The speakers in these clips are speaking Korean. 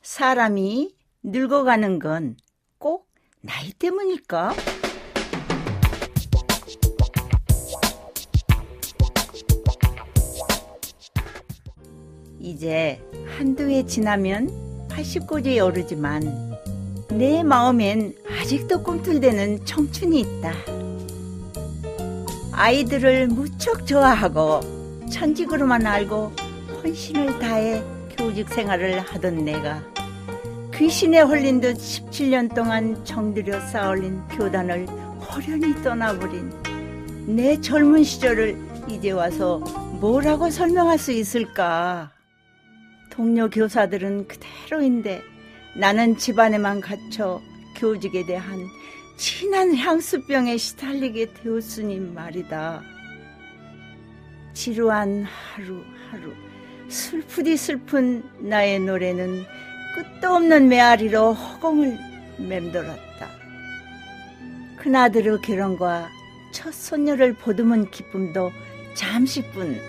사람이 늙어가는 건 꼭 나이 때문일까? 이제 한두 해 지나면 80고지에 오르지만 내 마음엔 아직도 꿈틀대는 청춘이 있다. 아이들을 무척 좋아하고 천직으로만 알고 헌신을 다해 교직 생활을 하던 내가 귀신에 홀린 듯 17년 동안 정들여 쌓아올린 교단을 호련히 떠나버린 내 젊은 시절을 이제 와서 뭐라고 설명할 수 있을까? 동료 교사들은 그대로인데 나는 집안에만 갇혀 교직에 대한 진한 향수병에 시달리게 되었으니 말이다. 지루한 하루하루, 슬프디 슬픈 나의 노래는 끝도 없는 메아리로 허공을 맴돌았다. 큰아들의 결혼과 첫 손녀를 보듬은 기쁨도 잠시뿐.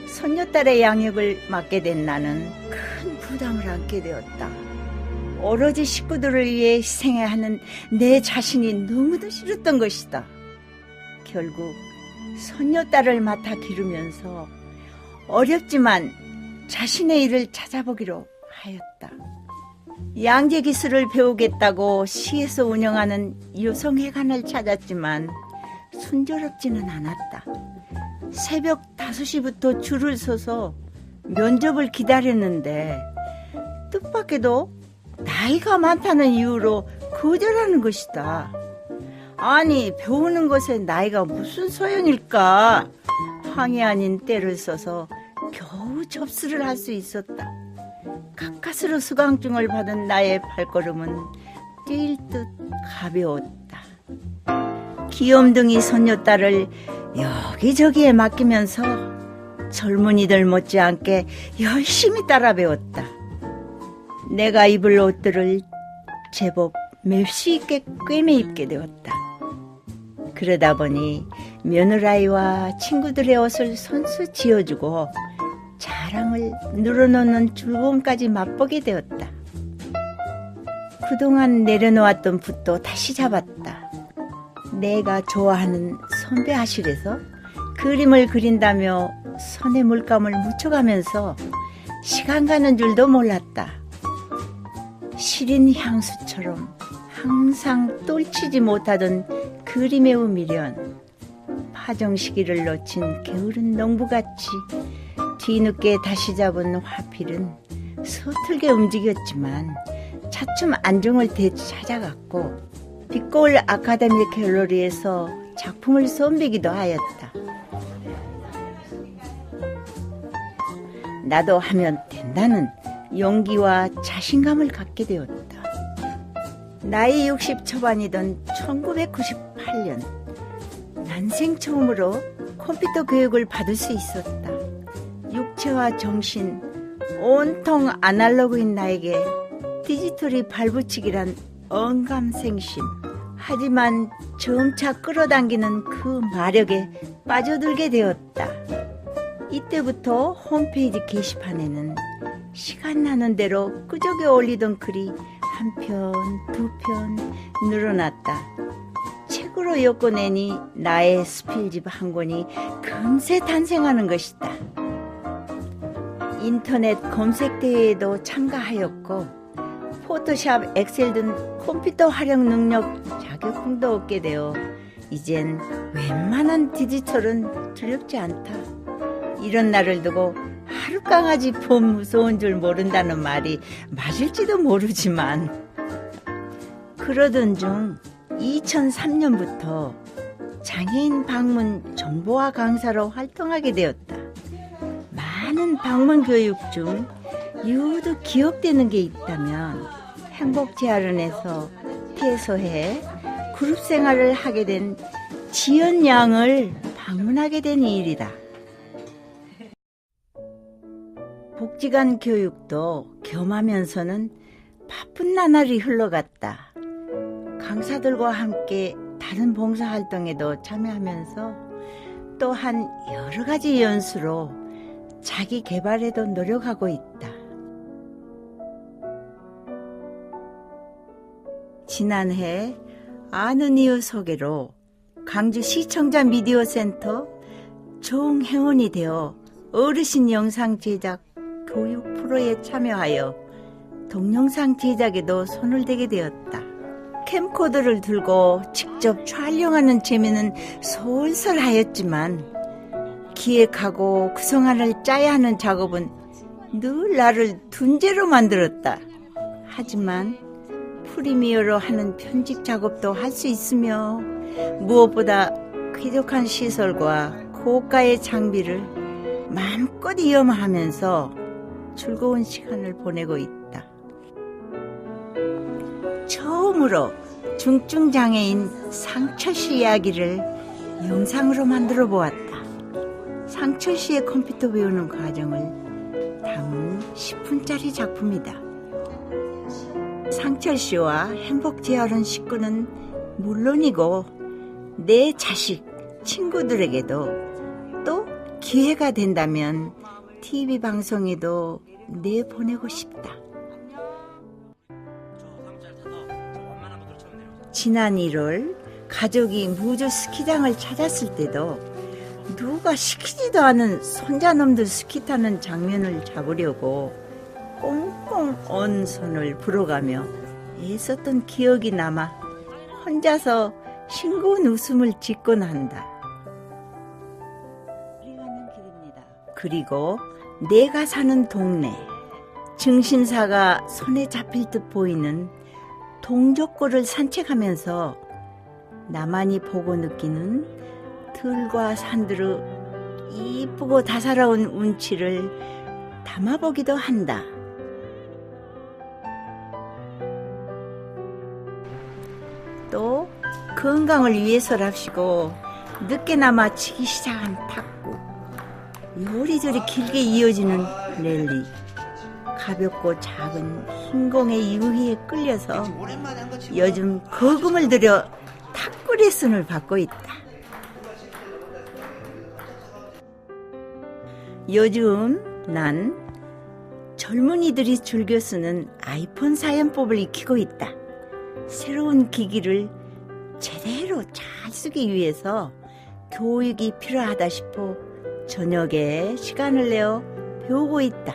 손녀딸의 양육을 맡게 된 나는 큰 부담을 안게 되었다. 오로지 식구들을 위해 희생해야 하는 내 자신이 너무도 싫었던 것이다. 결국 손녀딸을 맡아 기르면서 어렵지만 자신의 일을 찾아보기로 하였다. 양재기술을 배우겠다고 시에서 운영하는 유성회관을 찾았지만 순조롭지는 않았다. 새벽 5시부터 줄을 서서 면접을 기다렸는데 뜻밖에도 나이가 많다는 이유로 거절하는 것이다. 아니, 배우는 것에 나이가 무슨 소용일까? 항의 아닌 때를 써서 겨우 접수를 할 수 있었다. 가까스로 수강증을 받은 나의 발걸음은 뛸 듯 가벼웠다. 귀염둥이 손녀딸을 여기저기에 맡기면서 젊은이들 못지않게 열심히 따라 배웠다. 내가 입을 옷들을 제법 맵시 있게 꿰매 입게 되었다. 그러다 보니 며느라이와 친구들의 옷을 손수 지어주고 자랑을 늘어놓는 즐거움까지 맛보게 되었다. 그동안 내려놓았던 붓도 다시 잡았다. 내가 좋아하는 선배 아실에서 그림을 그린다며 손에 물감을 묻혀가면서 시간 가는 줄도 몰랐다. 시린 향수처럼 항상 똘치지 못하던 그림의 미련, 파종 시기를 놓친 게으른 농부같이 뒤늦게 다시 잡은 화필은 서툴게 움직였지만 차츰 안정을 되찾아갔고 빛거울 아카데미 갤러리에서 작품을 선보이기도 하였다. 나도 하면 된다는 용기와 자신감을 갖게 되었다. 나이 60 초반이던 1998년 난생 처음으로 컴퓨터 교육을 받을 수 있었다. 육체와 정신 온통 아날로그인 나에게 디지털이 발붙이기란 언감생심. 하지만 점차 끌어당기는 그 마력에 빠져들게 되었다. 이때부터 홈페이지 게시판에는 시간 나는 대로 끄적여 올리던 글이 한 편, 두 편 늘어났다. 책으로 엮어내니 나의 스필집 한 권이 금세 탄생하는 것이다. 인터넷 검색대회에도 참가하였고 포토샵, 엑셀 등 컴퓨터 활용 능력 자격증도 얻게 되어 이젠 웬만한 디지털은 두렵지 않다. 이런 날을 두고 하룻강아지 봄 무서운 줄 모른다는 말이 맞을지도 모르지만 그러던 중 2003년부터 장애인 방문 정보화 강사로 활동하게 되었다. 많은 방문 교육 중 유독 기억되는 게 있다면 행복재활원에서 퇴소해 그룹 생활을 하게 된 지연 양을 방문하게 된 일이다. 복지관 교육도 겸하면서는 바쁜 나날이 흘러갔다. 강사들과 함께 다른 봉사활동에도 참여하면서 또한 여러 가지 연수로 자기 개발에도 노력하고 있다. 지난해 아는 이유 소개로 광주 시청자 미디어 센터 종회원이 되어 어르신 영상 제작 교육 프로에 참여하여 동영상 제작에도 손을 대게 되었다. 캠코더를 들고 직접 촬영하는 재미는 솔솔하였지만 기획하고 구성안을 짜야 하는 작업은 늘 나를 둔재로 만들었다. 하지만 프리미어로 하는 편집 작업도 할 수 있으며 무엇보다 쾌적한 시설과 고가의 장비를 마음껏 이용하면서 즐거운 시간을 보내고 있다. 처음으로 중증장애인 상철씨 이야기를 영상으로 만들어 보았다. 상철씨의 컴퓨터 배우는 과정을 담은 10분짜리 작품이다. 상철씨와 행복 재활원 식구는 물론이고 내 자식, 친구들에게도 또 기회가 된다면 TV 방송에도 내보내고 싶다. 지난 1월 가족이 무주 스키장을 찾았을 때도 누가 시키지도 않은 손자놈들 스키 타는 장면을 잡으려고 꽁꽁 언 손을 불어가며 애썼던 기억이 남아 혼자서 싱거운 웃음을 짓곤 한다. 그리고 내가 사는 동네, 증신사가 손에 잡힐 듯 보이는 동족골을 산책하면서 나만이 보고 느끼는 들과 산들의 이쁘고 다사로운 운치를 담아보기도 한다. 또 건강을 위해서랍시고 늦게나마 치기 시작한 탁구, 요리조리 길게 이어지는 랠리, 가볍고 작은 흰공의 유희에 끌려서 요즘 거금을 들여 탁구 레슨을 받고 있다. 요즘 난 젊은이들이 즐겨 쓰는 아이폰 사용법을 익히고 있다. 새로운 기기를 제대로 잘 쓰기 위해서 교육이 필요하다 싶어 저녁에 시간을 내어 배우고 있다.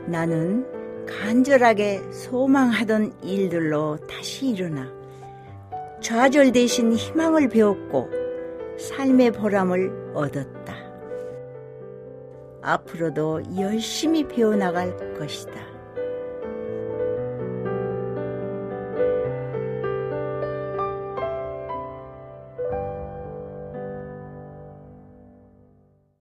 나는 간절하게 소망하던 일들로 다시 일어나 좌절 대신 희망을 배웠고 삶의 보람을 얻었다. 앞으로도 열심히 배워나갈 것이다.